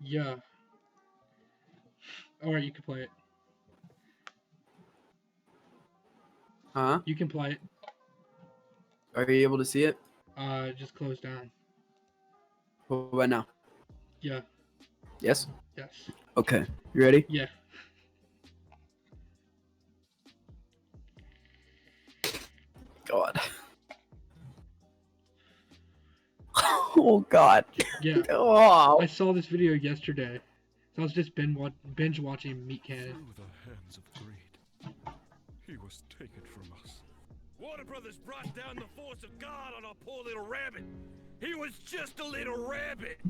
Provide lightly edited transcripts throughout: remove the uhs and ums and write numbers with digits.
Yeah. Alright, you can play it. Huh? You can play it. Are you able to see it? Just close down. What about now? Yeah. Yes? Yes. Okay. You ready? Yeah. God. Oh, God. Yeah. Oh. I saw this video yesterday. So I was just binge watching Meat Cannon. Through the hands of greed, he was taken from us. Warner Brothers brought down the force of God on our poor little rabbit. He was just a little rabbit.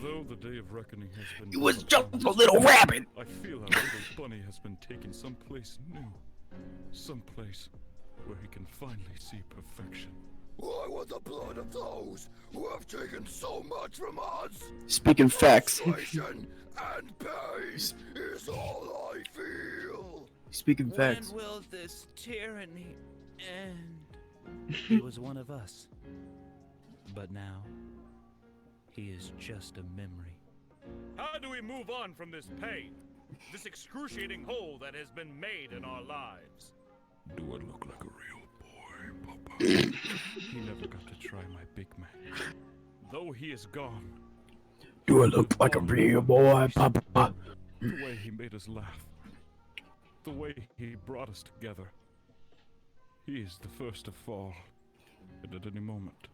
Though the day of reckoning has been He was just a little rabbit. I feel our little bunny has been taken someplace new. Someplace where he can finally see perfection. Why would the blood of those who have taken so much from us? Speaking facts. Frustration and pain is all I feel. Speaking facts. When will this tyranny end? He was one of us. But now, he is just a memory. How do we move on from this pain? This excruciating hole that has been made in our lives? Do I look like a real boy, Papa? He never got to try my big man. Though he is gone. Do I look like a real boy, Papa? The way he made us laugh. The way he brought us together. He is the first to fall. And at any moment,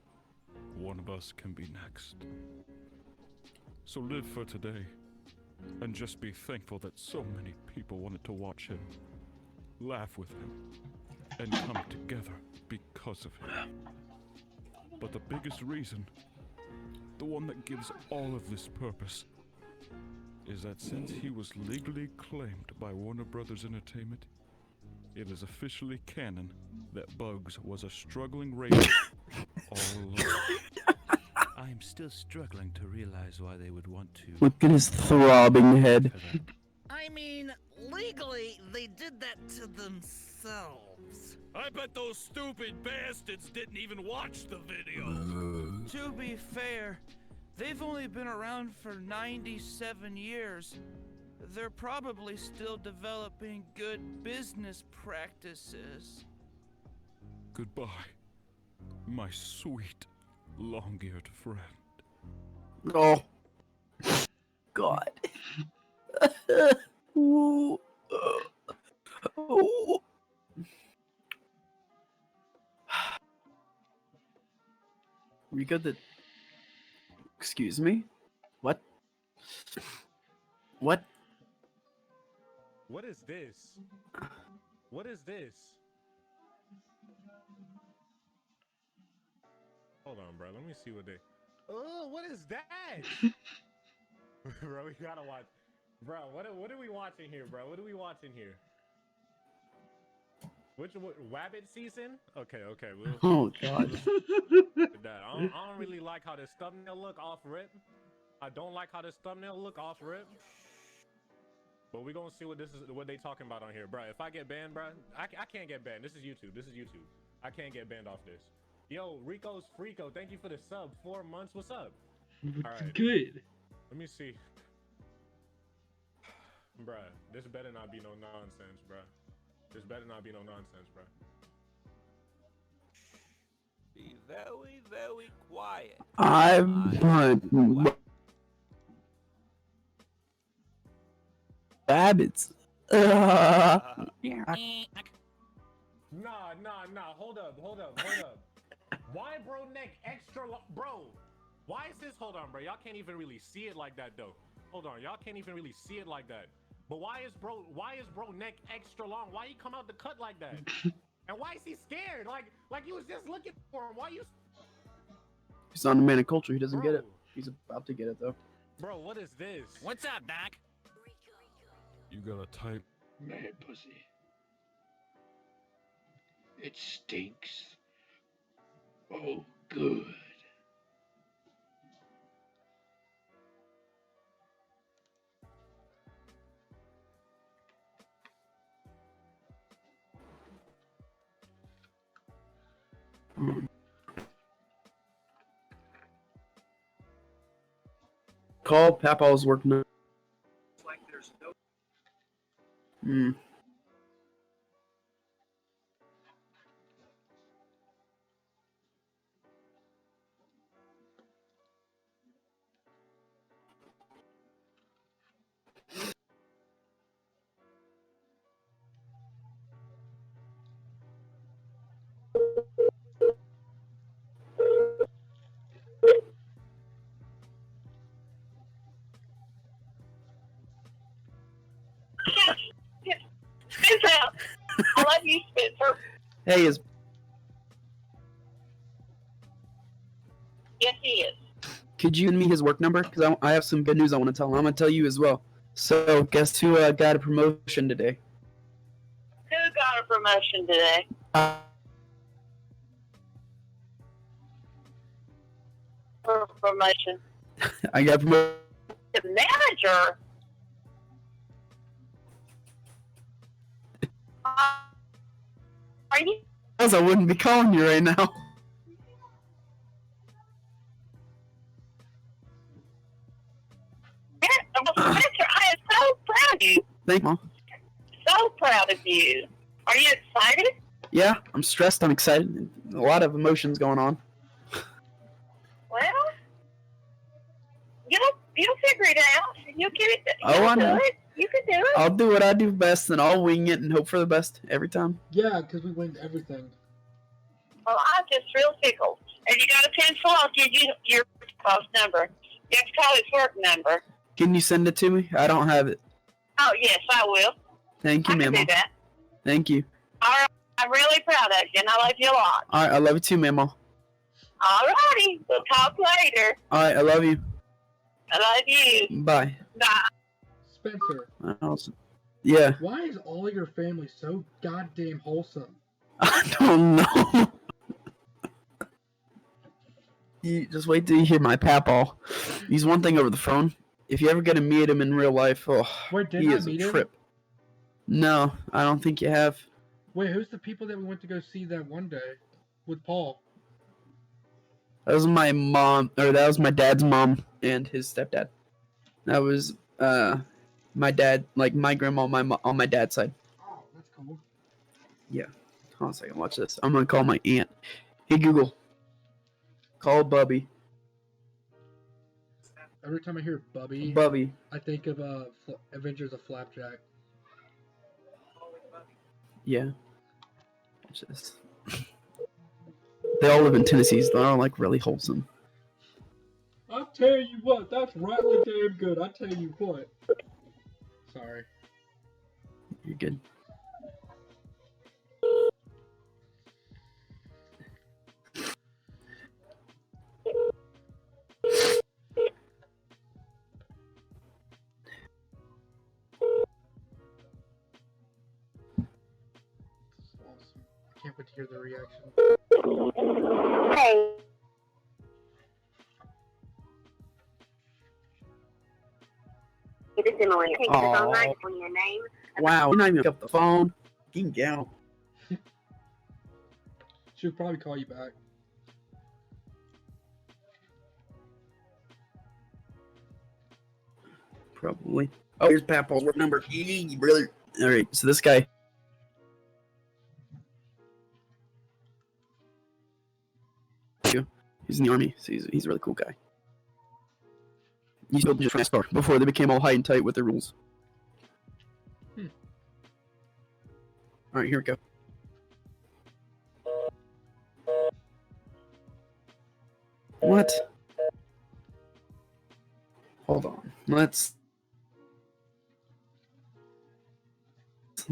one of us can be next. So live for today. And just be thankful that so many people wanted to watch him. Laugh with him. And come together because of him. But the biggest reason, the one that gives all of this purpose, is that since he was legally claimed by Warner Brothers Entertainment, it is officially canon that Bugs was a struggling rapist all along. I am still struggling to realize why they would want to. Look at his throbbing head. I mean, legally, they did that to themselves. I bet those stupid bastards didn't even watch the video. To be fair, they've only been around for 97 years. They're probably still developing good business practices. Goodbye, my sweet, long-eared friend. Oh. God. Ooh. Ooh. Rico, excuse me? What? What? What is this? What is this? Hold on, bro. Let me see what they. Oh, what is that? Bro, we gotta watch. Bro, what are we watching here, bro? What are we watching here? Which Wabbit season? Okay. We'll, Oh, God. that. I don't really like how this thumbnail look off rip. I don't like how this thumbnail look off rip. But we gonna see what they talking about on here, bro. If I get banned, bro, I can't get banned. This is YouTube. I can't get banned off this. Yo, Rico's Freako, thank you for the sub. 4 months. What's up? All right. Good. Let me see. Bruh, this better not be no nonsense, bruh. This better not be no nonsense, bruh. Be very, very quiet. I'm rabbits. Nah. Hold up. Why bro neck extra long? Bro, why is this? Hold on, bro. Y'all can't even really see it like that, though. Hold on. Y'all can't even really see it like that. But why is bro neck extra long? Why he come out the cut like that? And why is he scared? Like you was just looking for him. Why you? He's on the man of culture. He doesn't get it. He's about to get it, though. Bro, what is this? What's up, Doc? You gotta type Man pussy. It stinks. Oh, good. Call Papaw's work number. Hmm. Spence out. I love you, Spencer. Hey, is Yes, he is. could you give me his work number? Because I have some good news I want to tell him. I'm gonna tell you as well. So, guess who got a promotion today? Who got a promotion today? For promotion. I got promoted. The manager. Are you? I wouldn't be calling you right now. Spencer, I am so proud of you. Thank you, Mom. So proud of you. Are you excited? Yeah, I'm stressed. I'm excited. A lot of emotions going on. Well, you'll figure it out. You'll get it. Oh, I know. Do it. You can do it. I'll do what I do best, and I'll wing it and hope for the best every time. Yeah, because we win everything. Well, I'm just real tickled. If you got a pencil, I'll give you your boss number. You have to call his work number. Can you send it to me? I don't have it. Oh, yes, I will. Thank you, I can Mama. do that. Thank you. All right. I'm really proud of you, and I love you a lot. All right, I love you too, Mama. All righty. We'll talk later. All right, I love you. I love you. Bye. Bye. Spencer, Yeah. why is all your family so goddamn wholesome? I don't know. You just wait till you hear my papaw. He's one thing over the phone. If you ever get to meet him in real life, oh, Wait, he didn't I is a meet him? trip. No, I don't think you have. Wait, who's the people that we went to go see that one day with Paul? That was my mom, or that was my dad's mom and his stepdad. That was my dad, like my grandma, on my dad's side. Oh, that's cool. Yeah. Hold on a second, watch this. I'm gonna call my aunt. Hey Google, call Bubby. Every time I hear Bubby, Bubby. I think of Avengers of Flapjack. Yeah. Watch this. They all live in Tennessee, so they're all like really wholesome. I'll tell you what, that's rightly damn good. I tell you what. Sorry. You're good. This is awesome. I can't wait to hear the reaction. Hey. This is Emily. Take this all night for your name. Wow, you're not even pick up the phone. Fucking gal. She'll probably call you back. Probably. Oh, here's Papaw's work number. Yee, brother. All right, so this guy. He's in the army, so he's a really cool guy. He's built just star before they became all high and tight with their rules. All right, here we go. What? Hold on. Let's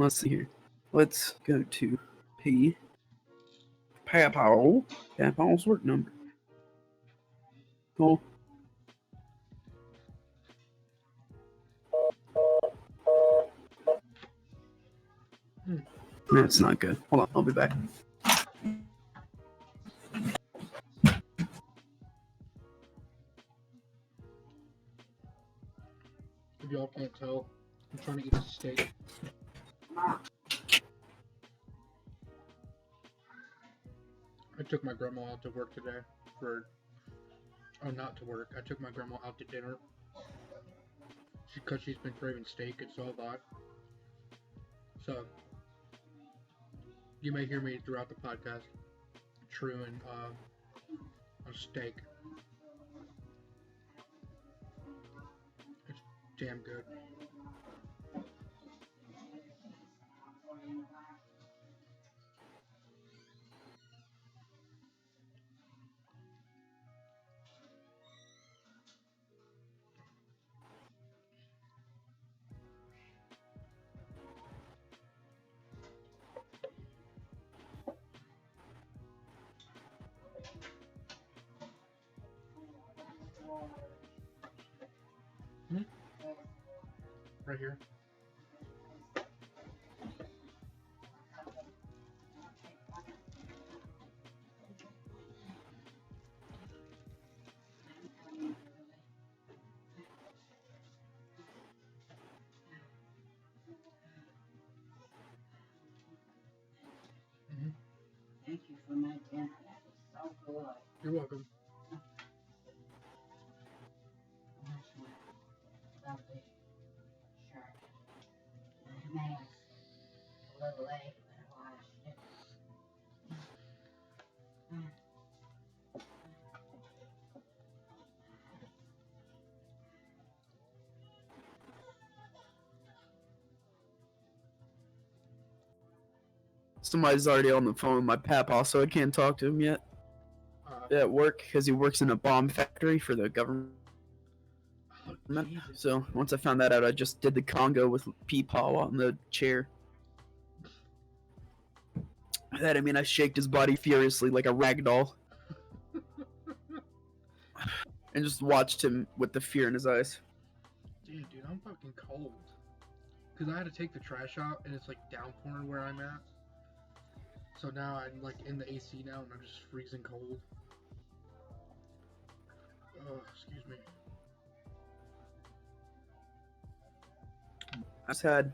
see here. Let's go to Papaw's work number. Cool. That's not good. Hold on, I'll be back. If y'all can't tell, I'm trying to eat a steak. I took my grandma out to work today oh, not to work. I took my grandma out to dinner. Because she's been craving steak, and so have I. So, you may hear me throughout the podcast chewing a steak. It's damn good. Right here. Thank you for my dinner. That was so good. You're welcome. Nice one. Lovely shirt. And a mask. A little late, but I washed it. Somebody's already on the phone with my papa, so I can't talk to him yet. At work, because he works in a bomb factory for the government. So once I found that out, I just did the Congo with Peepaw on the chair. By that I mean I shaked his body furiously like a rag doll. And just watched him with the fear in his eyes. Dude, I'm fucking cold. Because I had to take the trash out, and it's like downpouring where I'm at. So now I'm like in the AC now, and I'm just freezing cold. Oh, excuse me. I just had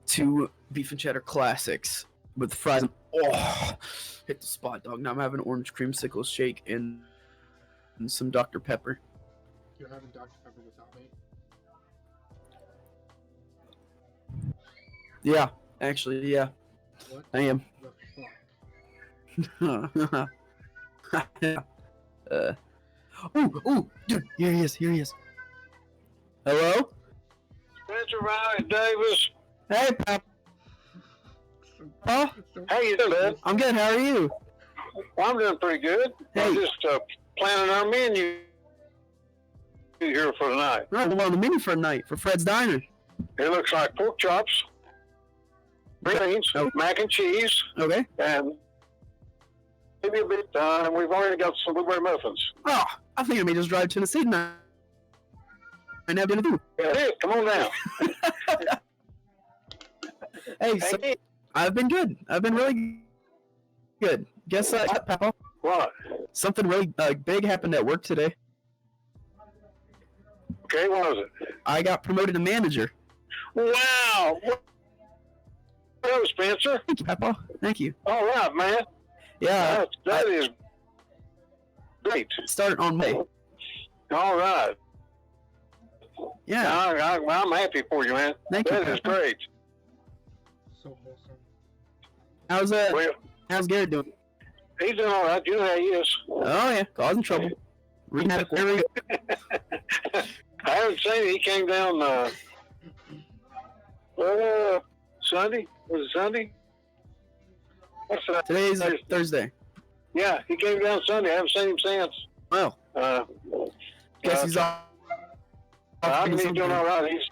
2 beef and cheddar classics with fries. Oh, hit the spot, dog. Now I'm having an orange creamsicle shake and some Dr. Pepper. You're having Dr. Pepper without me? Yeah, actually, yeah. What? I am. The fuck? Ooh, dude, here he is. Hello? Spencer Riley Davis. Hey, Papa. Huh? How you doing, bud? I'm good, how are you? Well, I'm doing pretty good. Hey. I'm just planning our menu here for tonight. Right, we're on the menu for tonight, for Fred's Diner. It looks like pork chops, beans, Oh. mac and cheese, Okay. and maybe a bit, and we've already got some blueberry muffins. Oh, I think I may just drive to Tennessee tonight and have dinner too. Yeah, hey, come on down. Hey, so, Hey, I've been good. I've been really good. Guess what, Papa? what? Something really big happened at work today. Okay, what was it? I got promoted to manager. Wow! Hello, Spencer. Thank you, Papa. Thank you. All right, man. Yeah, That is great. started on May. All right. Yeah, I'm happy for you, man. Thank you, That is Papa. great. So wholesome. Well, How's Garrett doing? he's doing all right. You know how he is. Oh yeah, causing trouble. Wreaking havoc wherever we go. I haven't seen him. He came down Sunday. Was it Sunday? What's that? Today's Thursday. Yeah, he came down Sunday. I haven't seen him since. Well, guess he's off. I think he's doing all right. He's,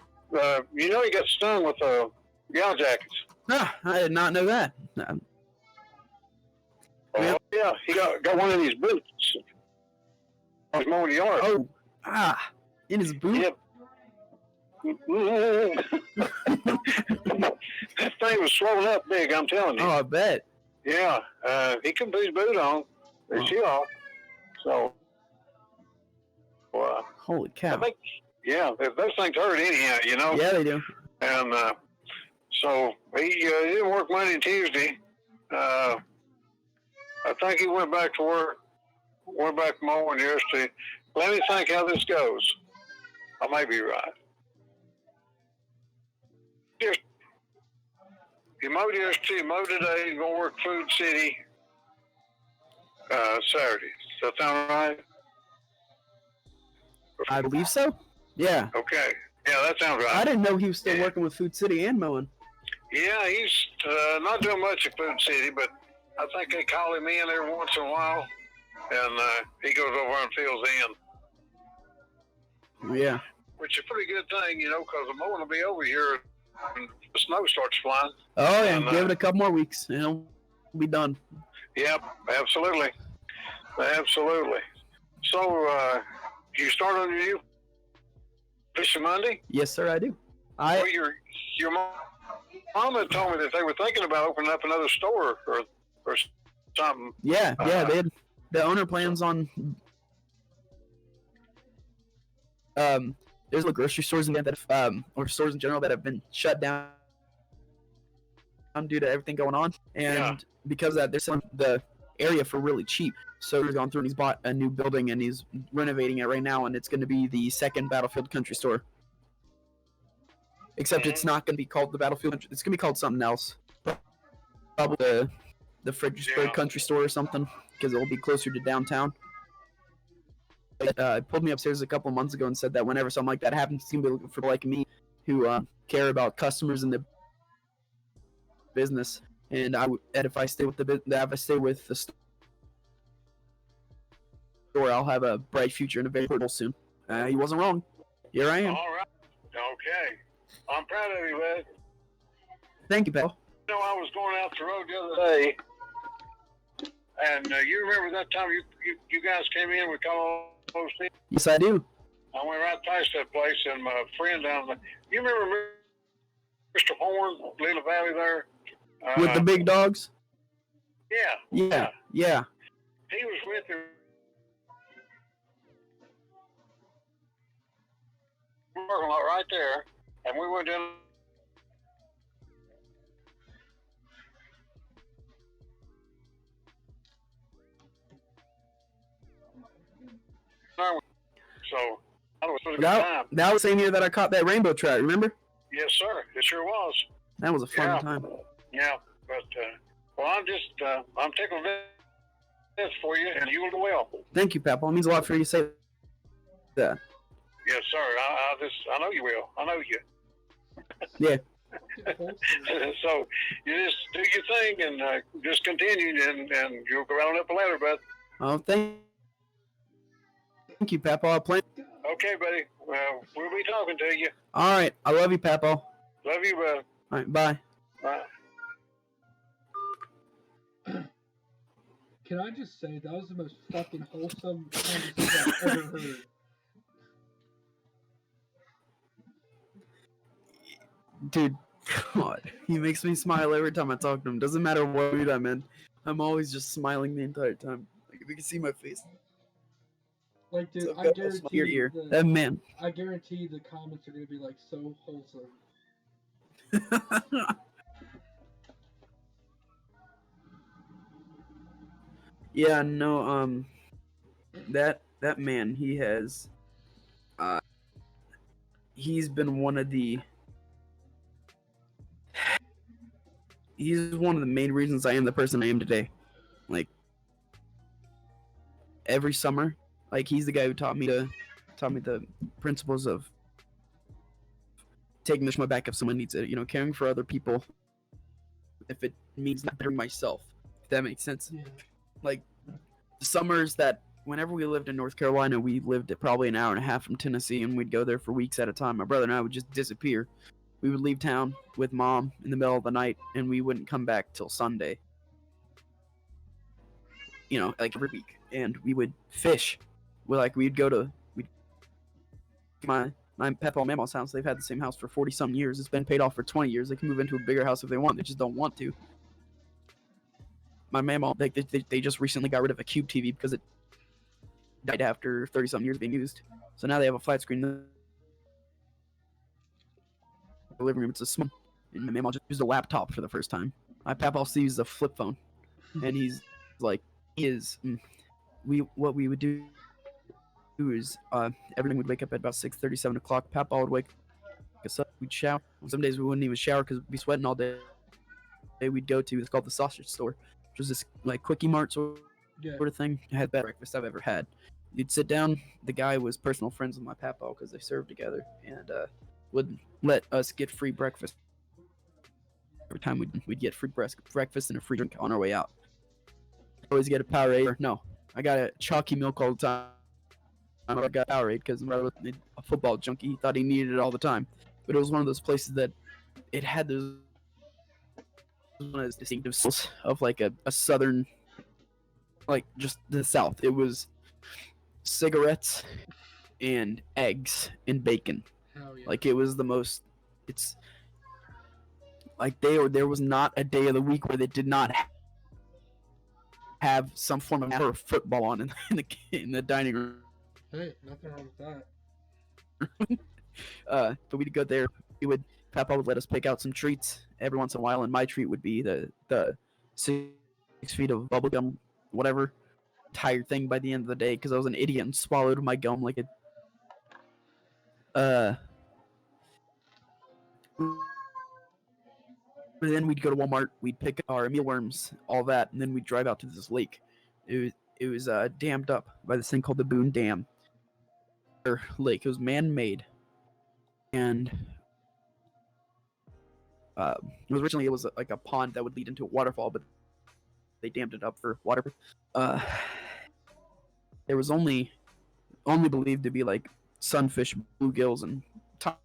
he got stung with yellow jackets. Ah, I did not know that. Yeah, he got one of these boots. I was mowing the yard. Oh, in his boot. Yep. That thing was swollen up big, I'm telling you. Oh, I bet. Yeah, he couldn't put his boot on. His shoe off. So, Holy I cow. think, yeah, those things hurt anyhow, you know? Yeah, they do. And so he didn't work Monday and Tuesday. I think he went back to work, went back tomorrow yesterday. Let me think how this goes. I may be right. Just, he mowed yesterday, mowed today, he's going to work Food City Saturday. Does that sound right? I believe so. Yeah. Okay. Yeah, that sounds right. I didn't know he was still working with Food City and mowing. Yeah, he's not doing much at Food City, but I think they call him in every once in a while, and he goes over and fills in. Yeah. Which is a pretty good thing, you know, because the mowing will be over here and the snow starts flying. Oh, yeah. And, Give it a couple more weeks, and it'll be done. Yep, absolutely. Absolutely. So, you start on your new fishing Monday? Yes, sir, I do. Well, your mom had told me that they were thinking about opening up another store or something. Yeah, the owner plans on there's grocery stores in there that or stores in general that have been shut down due to everything going on, and because of that, they're selling the area for really cheap. So he's gone through and he's bought a new building and he's renovating it right now, and it's going to be the second Battlefield Country Store. Except it's not going to be called the Battlefield. It's going to be called something else. Probably the Fredericksburg Country Store or something, because it will be closer to downtown. Pulled me upstairs a couple months ago and said that whenever something like that happens, he's going to be looking for like me who care about customers and the business. And if I stay with the store, I'll have a bright future and a very portable soon. He wasn't wrong. Here I am. All right. Okay. I'm proud of you, bud. Thank you, pal. You know, I was going out the road the other day, and you remember that time you guys came in with all those things? Yes, I do. I went right past that place, and my friend down there. You remember Mr. Horn, Little Valley there? With the big dogs? Yeah. Yeah. He was with him. Parking lot right there, and we went in. So that was a good time. That was the same year that I caught that rainbow trout. Remember? Yes, sir. It sure was. That was a fun time. Yeah, but well, I'm tickled this for you, and you will well. Thank you, Papa. It means a lot for you to say that. Yes, sir. I know you will. I know you. Yeah. So you just do your thing and just continue, and you'll go right on up the ladder, bud. Oh, thank you, Papa. I'll plan. Okay, buddy. Well, we'll be talking to you. All right. I love you, Papa. Love you, bud. All right. Bye. Bye. Can I just say that was the most fucking wholesome conversation I've ever heard. Dude, God, he makes me smile every time I talk to him. Doesn't matter what mood I'm in. I'm always just smiling the entire time. Like, if you can see my face. Like, dude, So I good. guarantee Ear to ear. That man. I guarantee the comments are gonna be like so wholesome. Yeah, no, that man, he has, he's been one of the main reasons I am the person I am today. Like, every summer, like, he's the guy who taught me the principles of taking the shit back if someone needs it, caring for other people if it means not bettering myself, if that makes sense. Yeah. Like, the summers that whenever we lived in North Carolina, we lived at probably an hour and a half from Tennessee, and we'd go there for weeks at a time. My brother and I would just disappear. We would leave town with Mom in the middle of the night, and we wouldn't come back till Sunday. Like every week. And we would fish. We'd my Papa and Mama's house, they've had the same house for 40-some years. It's been paid off for 20 years. They can move into a bigger house if they want. They just don't want to. My Mama, they just recently got rid of a Cube TV because it died after 30-some years being used. So now they have a flat screen in the living room. It's a small. And my Mama just used a laptop for the first time. My Papa also used a flip phone. And he's like, what we would do is everything would wake up at about 6:30, 7 o'clock. Papa would wake us up. We'd shower. Some days we wouldn't even shower because we'd be sweating all day. We'd go to, it's called the Sausage Store, which was this like Quickie Mart sort of thing. I had the best breakfast I've ever had. You'd sit down. The guy was personal friends with my Papa because they served together, and would let us get free breakfast. Every time we'd get free breakfast and a free drink on our way out. Always get a Powerade. No, I got a chalky milk all the time. I got Powerade because my brother was a football junkie. He thought he needed it all the time. But it was one of those places that it had those one of those distinctive smells of like a southern, like just the South. It was cigarettes and eggs and bacon. Hell yeah. Like it was the most. It's like there was not a day of the week where they did not have some form of football on in the dining room. Hey, nothing wrong with that. But we'd go there. Papa would let us pick out some treats every once in a while, and my treat would be the 6 feet of bubblegum, whatever, tired thing by the end of the day because I was an idiot and swallowed my gum like a. But then we'd go to Walmart, we'd pick our mealworms, all that, and then we'd drive out to this lake. It was dammed up by this thing called the Boone Dam. Lake. It was man-made, and originally it was like a pond that would lead into a waterfall, but they dammed it up for water. There was only believed to be like sunfish, bluegills, and tiny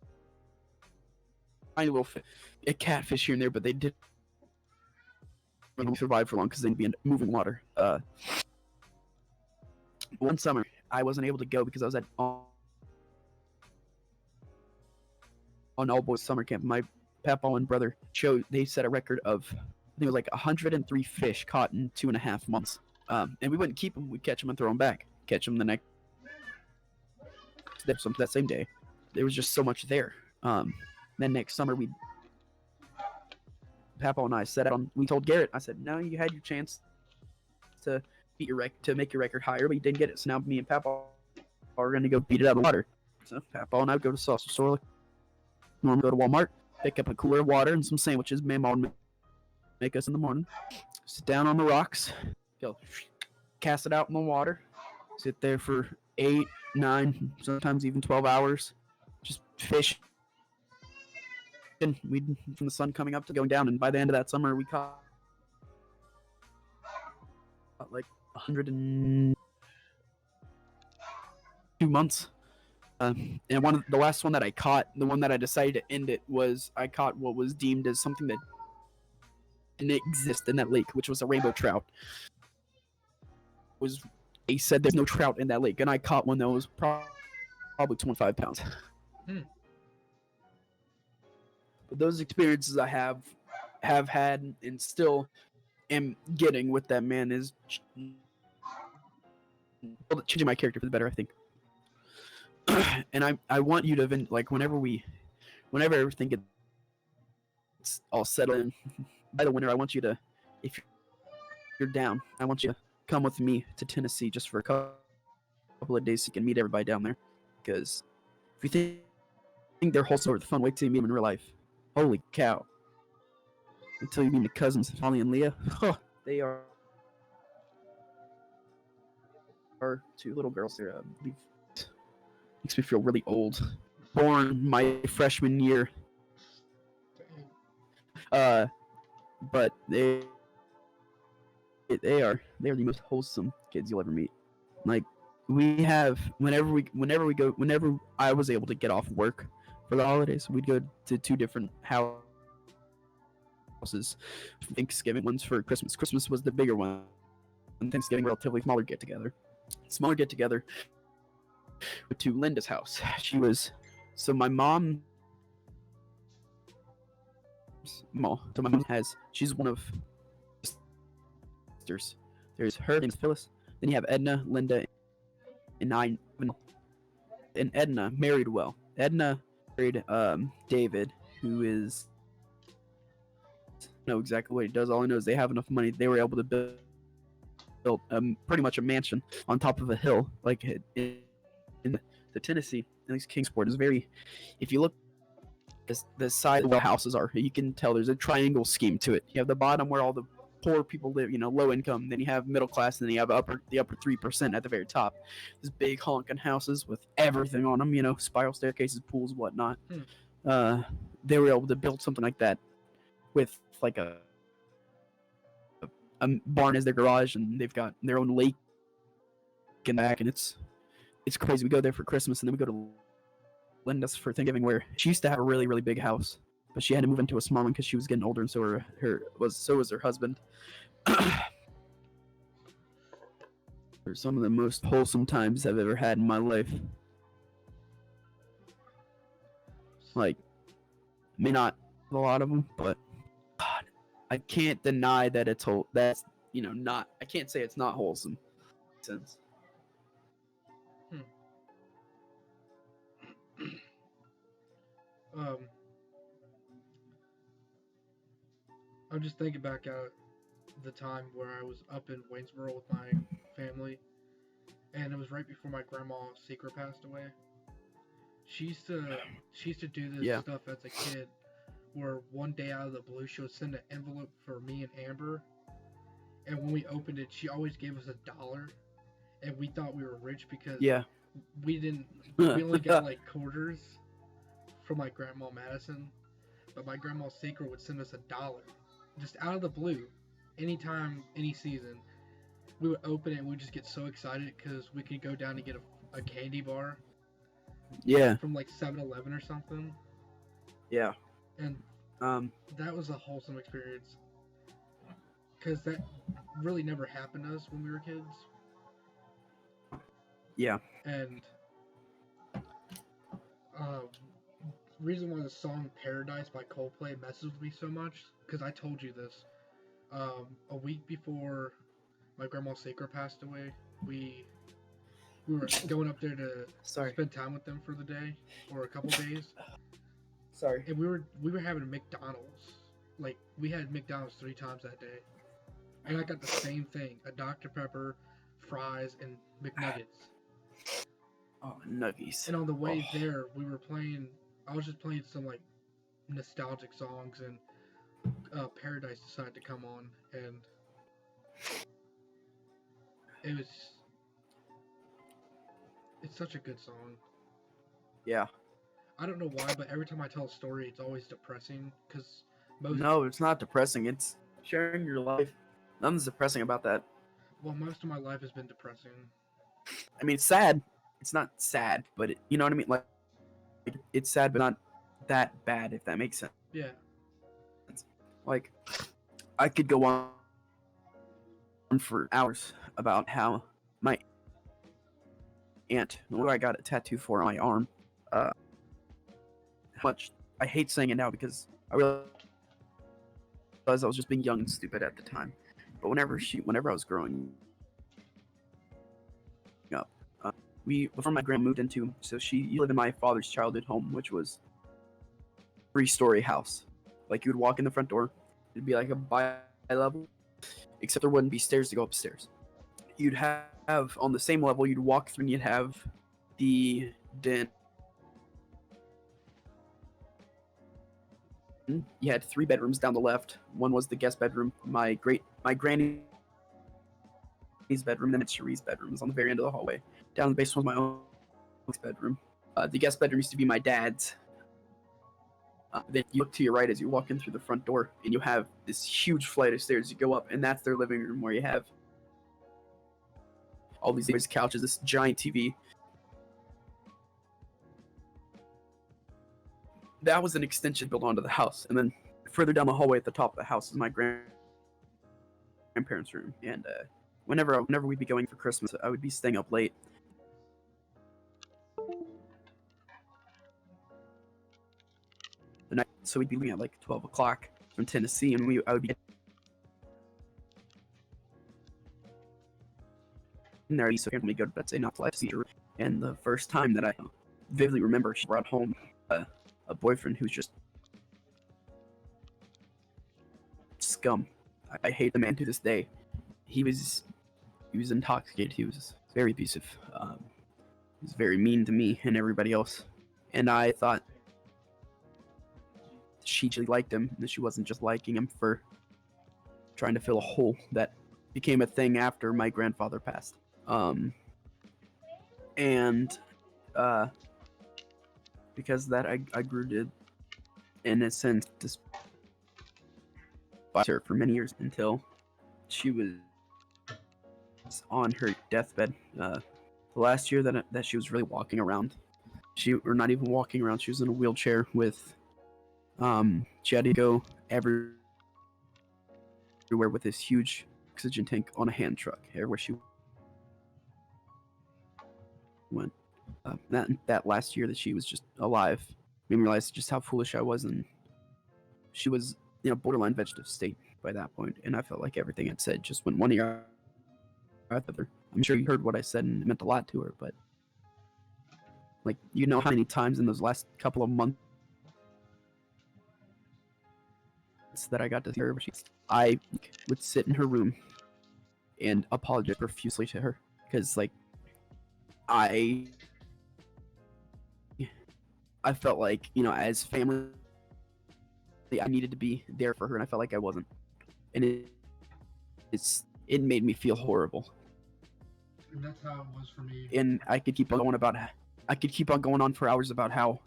little a catfish here and there, but they didn't survive for long because they'd be in moving water. One summer, I wasn't able to go because I was on all boys summer camp. My papa and brother they set a record of, I think it was like 103 fish caught in 2.5 months. And we wouldn't keep them. We'd catch them and throw them back. Catch them the next day, that same day. There was just so much there. Then next summer, Papa and I set out on. We told Garrett, I said, "No, you had your chance to beat to make your record higher, but you didn't get it. So now me and Papa are going to go beat it out of the water." So Papa and I would go to the sausage store, normally go to Walmart, pick up a cooler of water and some sandwiches. Mama would make us in the morning. Sit down on the rocks, go cast it out in the water, sit there for 8, 9, sometimes even 12 hours, just fish. And we'd from the sun coming up to going down, and by the end of that summer, we caught like 102 months. And the last one that I caught, the one that I decided to end it, was I caught what was deemed as something that didn't exist in that lake, which was a rainbow trout. They said there's no trout in that lake, and I caught one that was probably 25 pounds. But those experiences I have had and still am getting with that man is changing my character for the better, I think. And I want you to like whenever everything gets all settled in by the winter, I want you to, if you're down, I want you to come with me to Tennessee just for a couple of days so you can meet everybody down there. Because if you think they're wholesome the fun, wait till you meet them in real life. Holy cow. Until you meet the cousins, Holly and Leah. Huh, they are two little girls there. Makes me feel really old. Born my freshman year. But they are the most wholesome kids you'll ever meet. Like we have whenever I was able to get off work for the holidays, we'd go to 2 different houses. Thanksgiving, one's for Christmas. Christmas was the bigger one, and Thanksgiving relatively smaller get together. To Linda's house. She was So my mom she's one of sisters. There's her name's Phyllis. Then you have Edna, Linda, and I. And Edna married well. Edna married David, who is know exactly what he does. All I know is they have enough money. They were able to build pretty much a mansion on top of a hill, like in the Tennessee. At least Kingsport is very. If you look the side where the houses are, you can tell there's a triangle scheme to it. You have the bottom where all the poor people live, low income. Then you have middle class, and then you have the upper 3% at the very top. These big honking houses with everything on them, spiral staircases, pools, whatnot. They were able to build something like that with like a barn as their garage, and they've got their own lake in back, and it's crazy. We go there for Christmas, and then we go to Linda's for Thanksgiving, where she used to have a really, really big house, but she had to move into a small one because she was getting older, and so was her husband. They're some of the most wholesome times I've ever had in my life. Like, may not a lot of them, but God, I can't deny that it's that's not. I can't say it's not wholesome. Sense. I'm just thinking back at the time where I was up in Waynesboro with my family, and it was right before my grandma Secret passed away. She used to do this stuff as a kid, where one day out of the blue she would send an envelope for me and Amber, and when we opened it, she always gave us $1, and we thought we were rich because we only got like quarters from my grandma Madison, but my grandma Secret would send us $1. Just out of the blue, anytime, any season, we would open it and we'd just get so excited because we could go down and get a candy bar. Yeah. From like 7-Eleven or something. Yeah. And that was a wholesome experience. Because that really never happened to us when we were kids. Yeah. And reason why the song Paradise by Coldplay messes with me so much, because I told you this, a week before my grandma Sacra passed away, we were going up there to spend time with them for the day, or a couple days. Sorry. And we were having McDonald's. Like, we had McDonald's 3 times that day. And I got the same thing, a Dr. Pepper, fries, and McNuggets. Oh, nuggies. And on the way there, I was just playing some, like, nostalgic songs, and Paradise decided to come on, and it's such a good song. Yeah. I don't know why, but every time I tell a story, it's always depressing, because No, it's not depressing. It's sharing your life. Nothing's depressing about that. Well, most of my life has been depressing. I mean, it's sad. It's not sad, but you know what I mean? Like, it's sad, but not that bad, if that makes sense. Yeah. Like, I could go on for hours about how my aunt, who I got a tattoo for on my arm, how much I hate saying it now because I realized I was just being young and stupid at the time. But whenever I was growing up, before my grandma moved into, so she lived in my father's childhood home, which was a 3-story house. Like, you would walk in the front door, it'd be like a bi-level, except there wouldn't be stairs to go upstairs. You'd have on the same level, you'd walk through and you'd have the den. You had 3 bedrooms down the left. One was the guest bedroom, my granny's bedroom, then it's Cherie's bedroom. It was on the very end of the hallway. Down the basement was my own bedroom. The guest bedroom used to be my dad's. Then you look to your right as you walk in through the front door, and you have this huge flight of stairs. You go up, and that's their living room, where you have all these couches, this giant TV. That was an extension built onto the house, and then further down the hallway at the top of the house is my grandparents' room. And whenever we'd be going for Christmas, I would be staying up late. the night. So we'd be leaving at like 12 o'clock from Tennessee, and I would be in there. So we go to bed, say not to see her. And the first time that I vividly remember, she brought home a boyfriend who's just scum. I hate the man to this day. He was intoxicated. He was very abusive. He was very mean to me and everybody else. And I thought she actually liked him, and that she wasn't just liking him for trying to fill a hole that became a thing after my grandfather passed. And because of that, I grew to, in a sense, despise her for many years until she was on her deathbed. The last year that she was really walking around, or not even walking around, she was in a wheelchair with, she had to go everywhere with this huge oxygen tank on a hand truck everywhere she went. That last year that she was just alive made me realize just how foolish I was, and she was, borderline vegetative state by that point, and I felt like everything I'd said just went one ear out the other. I'm sure you heard what I said, and it meant a lot to her, but like, how many times in those last couple of months that I got to see her, I would sit in her room and apologize profusely to her, because like I felt like, as family, I needed to be there for her, and I felt like I wasn't, and it made me feel horrible. And that's how it was for me. And I could keep on going on for hours about how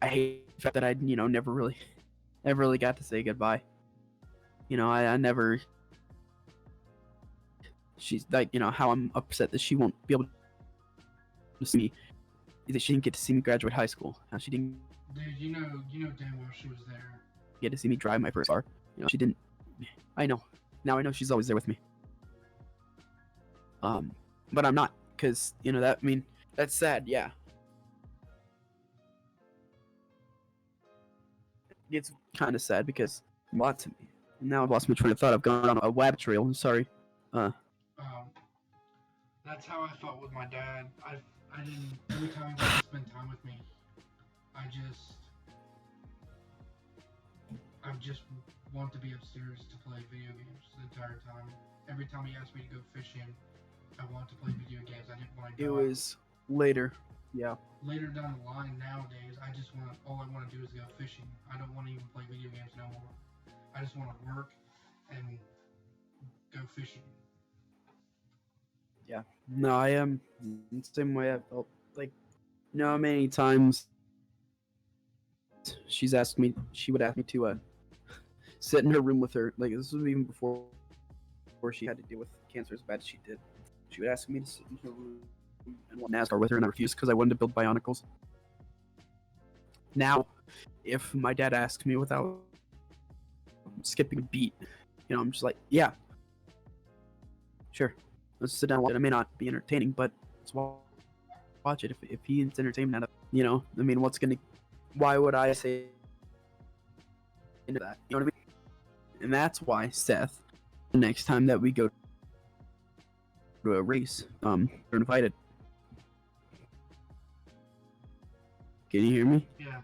I hate the fact that I never really got to say goodbye. I never. She's like, how I'm upset that she won't be able to see me, that she didn't get to see me graduate high school. How she didn't. Dude, you know damn well she was there. Get to see me drive my first car. She didn't. I know. Now I know she's always there with me. But I'm not, because that's sad. Yeah. It's kind of sad because lots of me. Now I've lost my train of thought. I've gone on a web trail. I'm sorry. That's how I felt with my dad. I didn't. Every time he wanted to spend time with me, I just want to be upstairs to play video games the entire time. Every time he asked me to go fishing, I want to play video games. I didn't want to go. It was later. Yeah. Later down the line, nowadays, all I want to do is go fishing. I don't want to even play video games no more. I just want to work and go fishing. Yeah. No, I am the same way. I felt like, many times she would ask me to sit in her room with her. Like, this was even before she had to deal with cancer as bad as she did. She would ask me to sit in her room and watch NASCAR with her, and I refused because I wanted to build Bionicles. Now, if my dad asks me without skipping a beat, I'm just like, yeah, sure, let's sit down and watch it. It may not be entertaining, but let's watch it. If he's entertainment, why would I say into that? You know what I mean? And that's why, Seth, the next time that we go to a race, you're invited. Can you hear me? Yeah.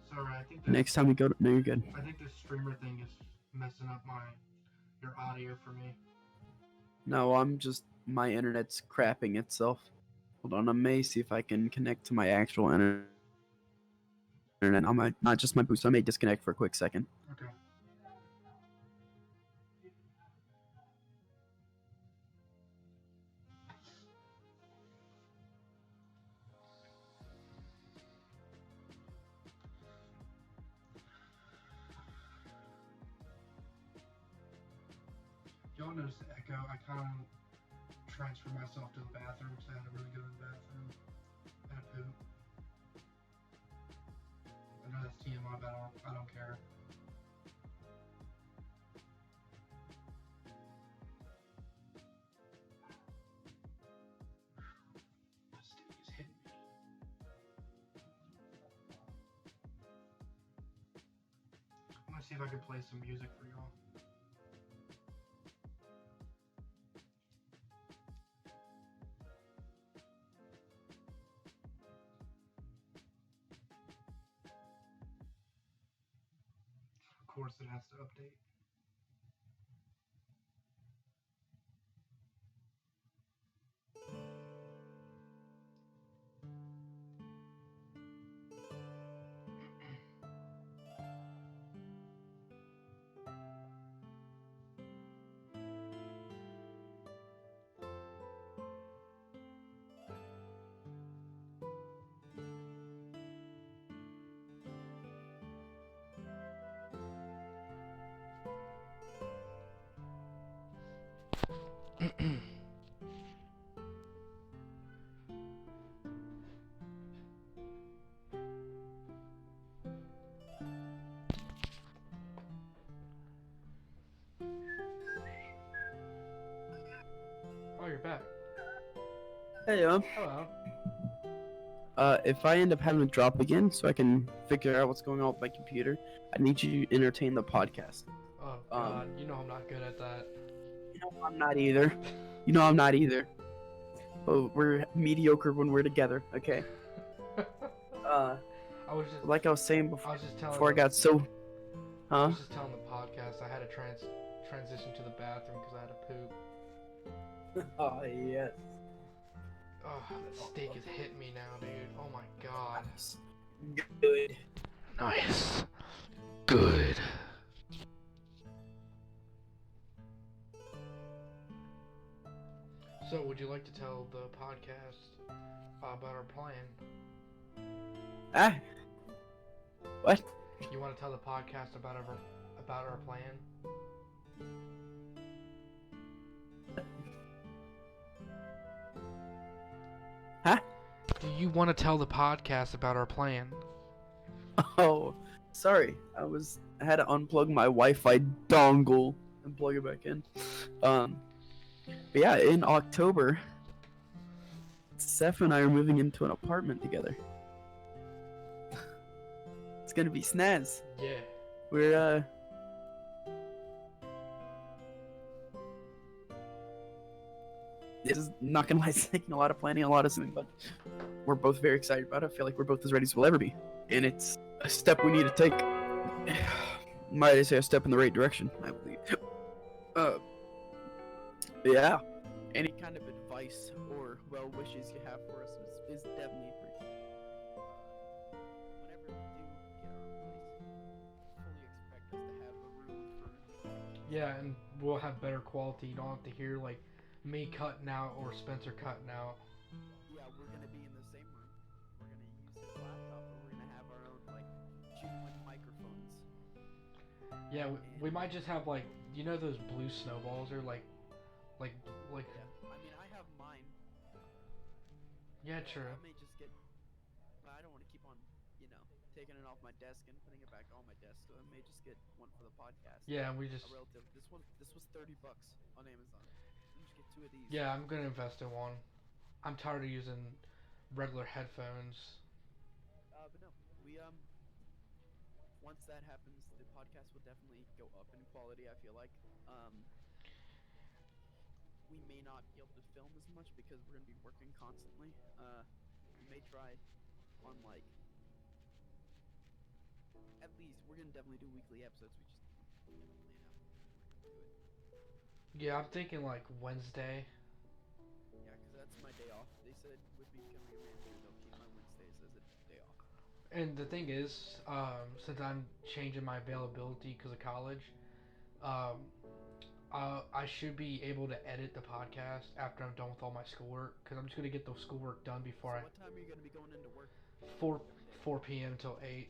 Sorry, I think next time we go to... No, you're good. I think this streamer thing is messing up your audio for me. No, my internet's crapping itself. Hold on, I may see if I can connect to my actual internet. Not just my boost. I may disconnect for a quick second. Okay. Y'all notice the echo? I kind of transfer myself to the bathroom because I had to really go to the bathroom and a poop. I know that's TMI, but I don't care. This thing is hitting me. Let's see if I can play some music for y'all. Of course, it has to update. Oh, you're back. Hey, Hello. if I end up having to drop again so I can figure out what's going on with my computer, I need you to entertain the podcast. Oh God, you know I'm not good at that. You know I'm not either. You know I'm not either. But we're mediocre when we're together, okay? I was just Like I was saying I was just telling before I got so... I Huh? was just telling the podcast I had to transition to the bathroom because I had to poop. Oh, yes. Oh, that steak is hitting me now, dude. Oh my God. Good. Nice. Good. So, would you like to tell the podcast about our plan? Ah? What? You want to tell the podcast about our plan? Huh? Do you want to tell the podcast about our plan? Oh, sorry. I had to unplug my Wi-Fi dongle and plug it back in. But yeah, in October, Seth and I are moving into an apartment together. It's gonna be snaz. Yeah. We're this is not gonna lie, it's taking a lot of planning, a lot of something, but we're both very excited about it. I feel like we're both as ready as we'll ever be, and it's a step we need to take. Might I say a step in the right direction, I believe. Yeah. Any kind of advice or well wishes you have for us is definitely appreciated. Whenever we do get our own place, fully expect us to have a room for. Yeah, and we'll have better quality. You don't have to hear like me cutting out or Spencer cutting out. Yeah, we're gonna be in the same room. We're gonna use his laptop, but we're gonna have our own like genuine microphones. Yeah, we might just have like, you know those blue snowballs or like. Yeah, I mean I have mine. Yeah, true. I may just get. I don't want to keep on, taking it off my desk and putting it back on my desk. So I may just get one for the podcast. Yeah, we just. A relative. This was $30 on Amazon. You just get 2 of these. Yeah, I'm gonna invest in one. I'm tired of using regular headphones. But no, we once that happens, the podcast will definitely go up in quality. I feel like we may not be able to film as much because we're gonna be working constantly. We may try on like at least we're gonna definitely do weekly episodes. We just plan out to it. Yeah, I'm thinking like Wednesday. Yeah, because that's my day off. They said with me becoming a manager, they'll keep my Wednesdays as a day off. And the thing is, since I'm changing my availability because of college, I should be able to edit the podcast after I'm done with all my schoolwork, because I'm just going to get the schoolwork done before What time are you going to be going into work? 4 p.m. till 8.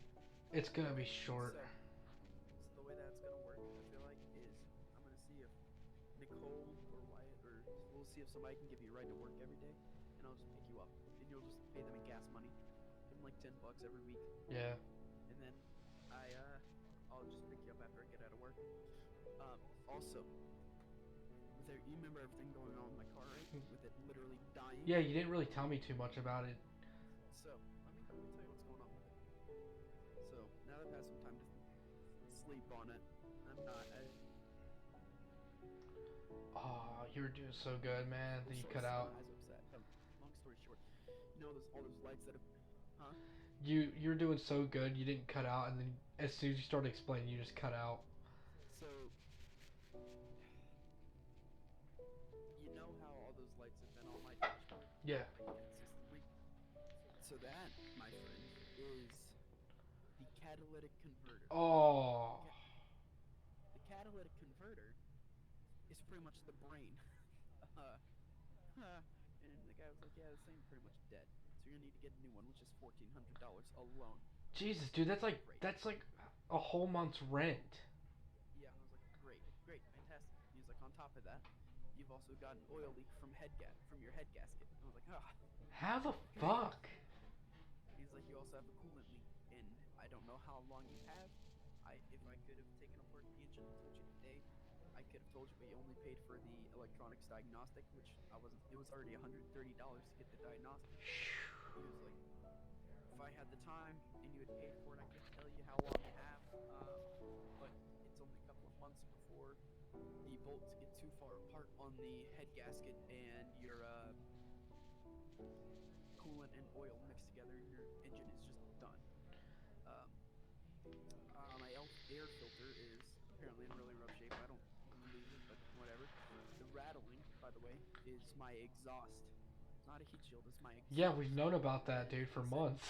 It's going to be short. So the way that's going to work, I feel like, is I'm going to see if Nicole or Wyatt, or we'll see if somebody can give you a ride to work every day, and I'll just pick you up. And you'll just pay them in gas money. Give them like $10 every week. Yeah. And then I'll just pick you up after I get out of work. Also, you remember everything going on with my car, right? With it literally dying? Yeah, you didn't really tell me too much about it. So, let me tell you what's going on with it. So, now that I've had some time to sleep on it. I'm not. Oh, you were doing so good, man. Then you cut out. I was upset. Long story short, you know, all those lights that have, huh? You're doing so good. You didn't cut out, and then as soon as you started explaining, you just cut out. So, you know how all those lights have been on my dashboard? Yeah. Like, consistently? So that, my friend, is the catalytic converter. Oh. The catalytic converter is pretty much the brain. And the guy was like, yeah, this thing's pretty much dead. So you're gonna need to get a new one, which is $1,400 alone. Jesus, dude, that's like a whole month's rent. Yeah, I was like, great, fantastic. He was like, on top of that, you've also got an oil leak from your head gasket. I was like, ah. How the fuck? He's like, you also have a coolant leak, and I don't know how long you have. If I could have taken apart the engine and told you today, I could have told you, but you only paid for the electronics diagnostic, which I wasn't. It was already $130 to get the diagnostic. He was like, if I had the time and you had paid for it, I could tell you how long you have, but it's only a couple of months before the bolts get too far apart on the head gasket and your coolant and oil mixed together, and your engine is just done. My air filter is apparently in really rough shape. I don't believe it, but whatever. The rattling, by the way, is my exhaust. Not a heat shield, it's my exhaust. Yeah, we've known about that, dude, for months.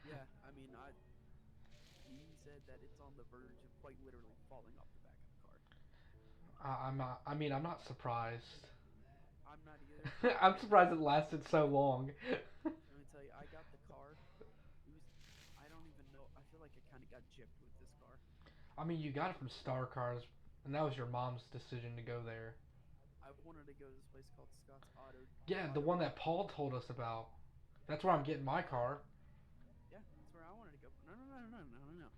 Yeah, I mean, he said that it's on the verge of quite literally falling off the back of the car. I'm not. I mean, I'm not surprised. I'm not either. I'm surprised it lasted so long. Let me tell you, I got the car. I don't even know. I feel like I kind of got gypped with this car. I mean, you got it from Star Cars, and that was your mom's decision to go there. I wanted to go to this place called Scott's Auto. Yeah, the one that Paul told us about. That's where I'm getting my car. Yeah, that's where I wanted to go. No.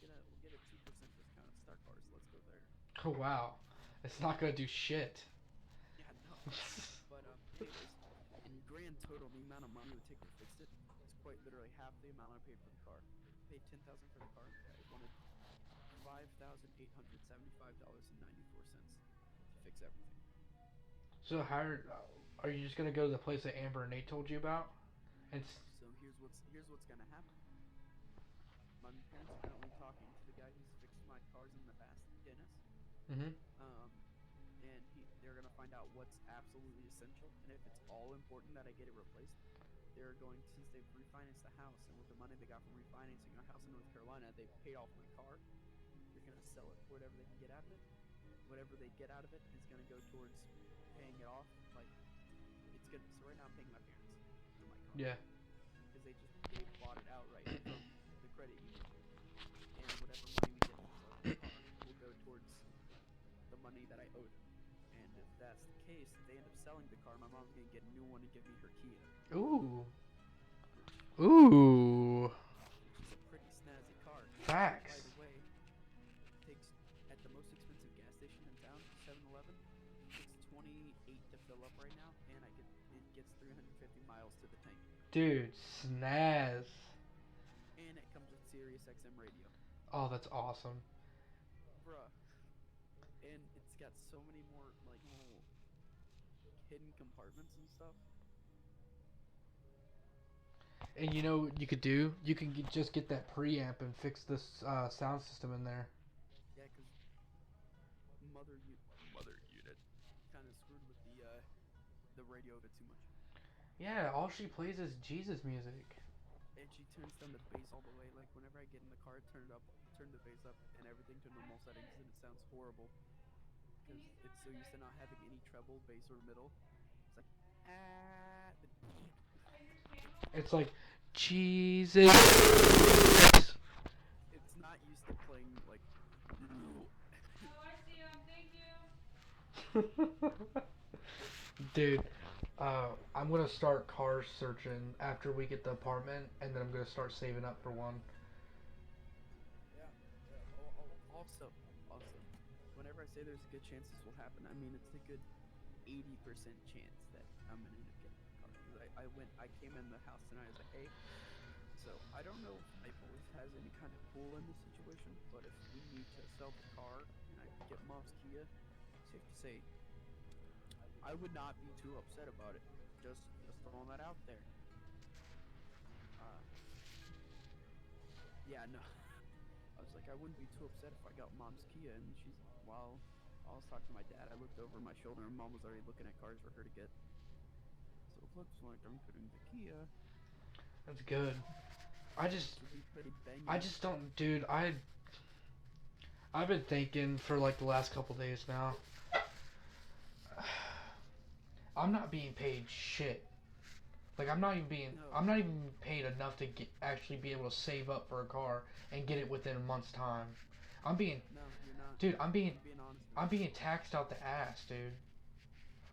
We'll get a 2% discount at Star Cars. Let's go there. Oh wow, it's not gonna do shit. Yeah, no. But anyways, in grand total, the amount of money it would take to fix it is quite literally half the amount I paid for the car. I paid $10,000 for the car. I wanted $5,875.94 to fix everything. So how are you just gonna go to the place that Amber and Nate told you about? And So here's what's gonna happen. My parents are currently talking to the guy who's fixed my cars in the past, Dennis. Mhm. And they're gonna find out what's absolutely essential, and if it's all important that I get it replaced, they're going, since they've refinanced the house, and with the money they got from refinancing our house in North Carolina, they paid off my car. They're gonna sell it for whatever they can get out of it. Whatever they get out of it is gonna go towards paying it off. Like, it's good. So right now I'm paying my parents for my car. yeah. Because they bought it outright from the credit union, and whatever money we get from the car will go towards the money that I owe them. And if that's the case, if they end up selling the car, my mom's gonna get a new one and give me her Kia. Ooh. Ooh. Which is a pretty snazzy car. Facts. By the way, takes at the most expensive gas station in town, 7-Eleven. It's 28 to fill up right now, and it gets 350 miles to the tank. Dude, snaz. And it comes with Sirius XM radio. Oh, that's awesome. Bruh. And it's got so many more, like, little hidden compartments and stuff. And you know what you could do? You can just get that preamp and fix this sound system in there. Yeah, because mother unit kind of screwed with the radio a bit too much. Yeah, all she plays is Jesus music. And she turns down the bass all the way. Like, whenever I get in the car, turn the bass up and everything to normal settings, and it sounds horrible. Because it's so used to not having any treble, bass, or middle. It's like, It's like, Jesus. It's not used to playing, like, Dude, I'm gonna start car searching after we get the apartment, and then I'm gonna start saving up for one. Yeah. Also, whenever I say there's a good chance this will happen, I mean it's a good 80% chance that I'm gonna end up getting a car. Because I came in the house tonight, I was like, hey, so I don't know if my voice has any kind of pull in the situation, but if we need to sell the car and I can get mom's Kia, safe to say, I would not be too upset about it. Just throwing that out there. Yeah, no. I was like, I wouldn't be too upset if I got mom's Kia, and while I was talking to my dad, I looked over my shoulder, and mom was already looking at cars for her to get. So it looks like I'm getting the Kia. That's good. I just don't, dude. I've been thinking for like the last couple days now. I'm not being paid shit. Like I'm not even paid enough to actually be able to save up for a car and get it within a month's time. No, you're not. Dude, I'm being taxed out the ass, dude.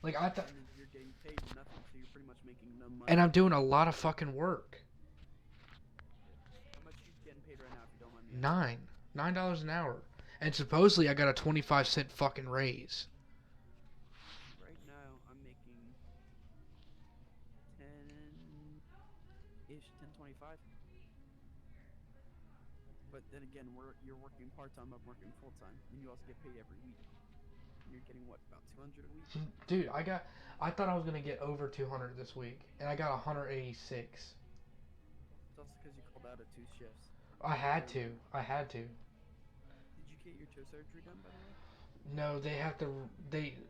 Like I thought. You're getting paid nothing, so you're pretty much making no money. And I'm doing a lot of fucking work. How much you getting paid right now, if you don't mind me asking? $9 an hour, and supposedly I got a 25-cent fucking raise. Right now, I'm making 10-ish, 10.25. But then again, you're working part-time, I'm working full-time, and you also get paid every week. You're getting what, about 200 a week? Dude, I thought I was gonna get over 200 this week, and I got 186. It's also because you called out at 2 shifts. I had to. Did you get your toe surgery done, by the way? No,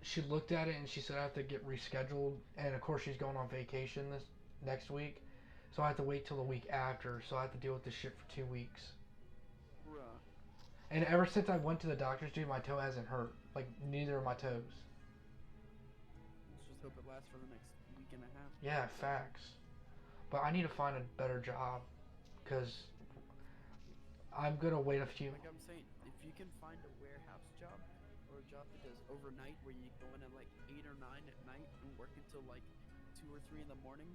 she looked at it and she said I have to get rescheduled, and of course she's going on vacation this next week, so I have to wait till the week after, so I have to deal with this shit for 2 weeks. Bruh. And ever since I went to the doctor's, dude, my toe hasn't hurt. Like, neither of my toes. Let's just hope it lasts for the next week and a half. Yeah, facts. But I need to find a better job, because I'm gonna wait a few. Like I'm saying, if you can find a warehouse job, or a job that does overnight where you go in at like 8 or 9 at night and work until like 2 or 3 in the morning,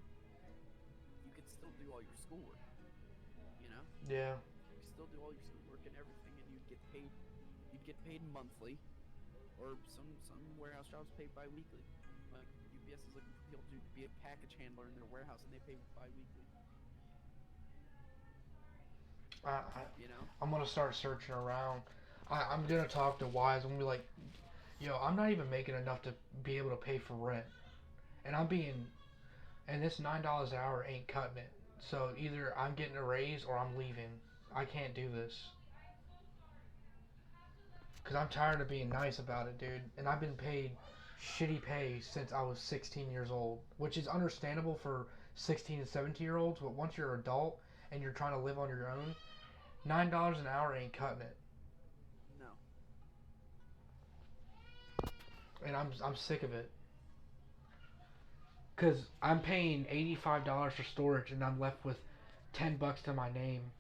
you could still do all your schoolwork, you know? Yeah. You could still do all your schoolwork and everything, and you'd get paid monthly, or some warehouse jobs pay bi-weekly. Like UPS is looking for people to be a package handler in their warehouse, and they pay bi-weekly. You know? I'm gonna start searching around. I'm gonna talk to Wise. I'm gonna be like, yo, I'm not even making enough to be able to pay for rent, and this $9 an hour ain't cutting it. So either I'm getting a raise or I'm leaving. I can't do this. Cause I'm tired of being nice about it, dude. And I've been paid shitty pay since I was 16 years old, which is understandable for 16 and 17-year-olds. But once you're an adult and you're trying to live on your own, $9 an hour ain't cutting it. No. And I'm sick of it. Cause I'm paying $85 for storage, and I'm left with $10 to my name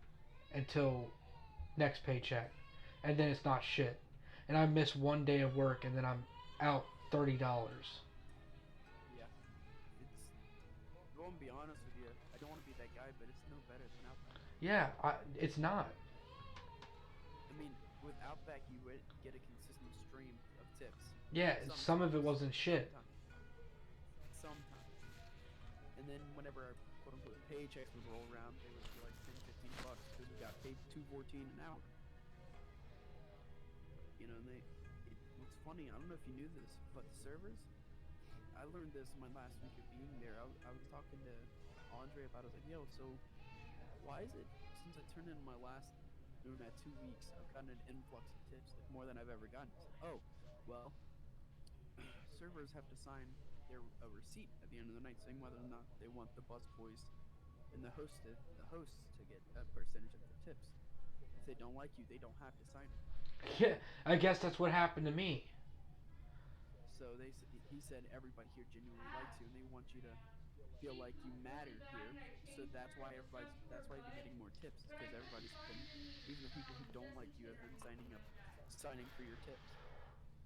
until next paycheck, and then it's not shit. And I miss one day of work, and then I'm out $30. Yeah. I'm going to be honest with you. I don't want to be that guy, but it's no better than Outback. Yeah, it's not. I mean, with Outback, you would get a consistent stream of tips. Yeah, some of it wasn't shit. Sometimes. And then whenever our quote-unquote paychecks would roll around, they would be like $10, $15 because we got paid $2.14 an hour. You know, and what's funny, I don't know if you knew this, but the servers, I learned this my last week of being there. I was talking to Andre about it. I was like, yo, so why is it, since I turned in my last room at 2 weeks, I've gotten an influx of tips, like more than I've ever gotten. Oh, well, servers have to sign a receipt at the end of the night saying whether or not they want the busboys and the hosts to get a percentage of their tips. If they don't like you, they don't have to sign it. Yeah, I guess that's what happened to me. So he said everybody here genuinely likes you, and they want you to feel like you matter here. So that's why you've been getting more tips, because everybody's been, even the people who don't like you have been signing for your tips.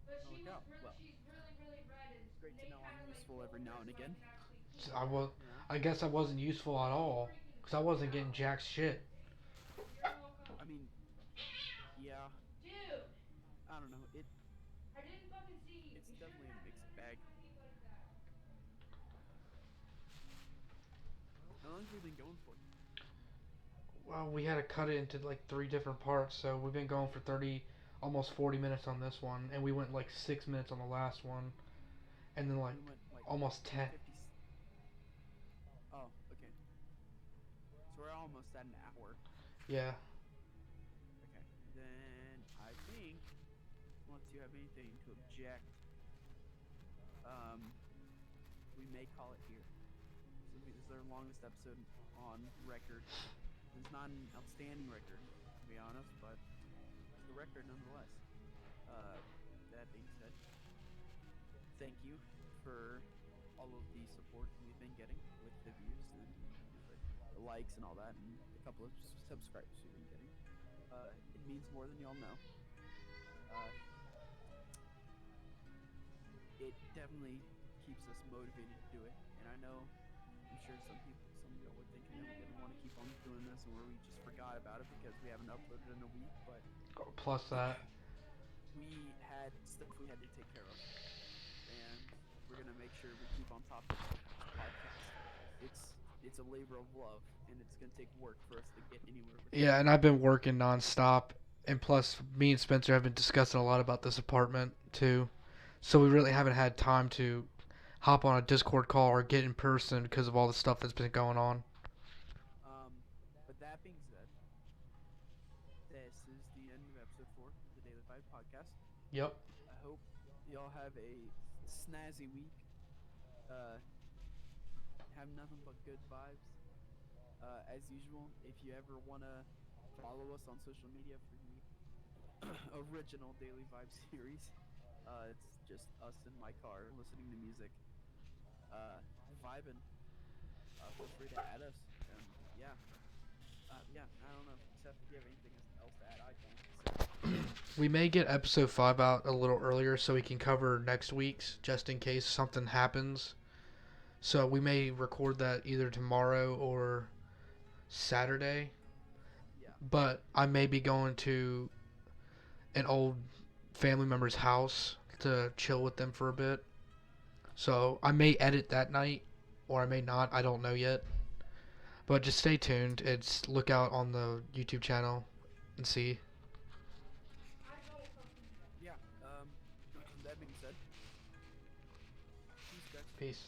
Oh, well, it's great to know I'm useful every now and again. I guess I wasn't useful at all, because I wasn't getting jack shit. I mean, yeah. I don't know. It's definitely a mixed bag. How long have you been going for? Well, we had to cut it into like 3 different parts, so we've been going for 30, almost 40 minutes on this one, and we went like 6 minutes on the last one, and then like We went like almost 10. 50. Oh, okay. So we're almost at an hour. Yeah. Okay. Then I think, unless you have anything to object, we may call it here. So this is our longest episode on record. It's not an outstanding record, to be honest, but it's a record nonetheless. That being said, thank you for all of the support we've been getting with the views and the likes and all that, and a couple of subscribers we've been getting. It means more than y'all know. It definitely keeps us motivated to do it, and I know, I'm sure some of y'all were thinking that we didn't want to keep on doing this, or we just forgot about it because we haven't uploaded in a week, but Plus that. we had stuff we had to take care of, and we're gonna make sure we keep on top of the podcast. It's a labor of love, and it's gonna take work for us to get anywhere with it. Yeah, and I've been working nonstop, and plus me and Spencer have been discussing a lot about this apartment too, so we really haven't had time to hop on a Discord call or get in person because of all the stuff that's been going on. But that being said, this is the end of episode 4 of the Daily Vibe podcast. Yep. I hope y'all have a snazzy week. Have nothing but good vibes. As usual, if you ever want to follow us on social media for the original Daily Vibe series, it's just us in my car listening to music, vibing. Feel free to add us. Yeah, I don't know. Seth, if you have anything else to add, I don't. We may get episode 5 out a little earlier so we can cover next week's just in case something happens. So we may record that either tomorrow or Saturday. Yeah. But I may be going to an old family member's house to chill with them for a bit. So I may edit that night or I may not. I don't know yet. But just stay tuned. Look out on the YouTube channel and see. Yeah. That being said, peace, guys. Peace.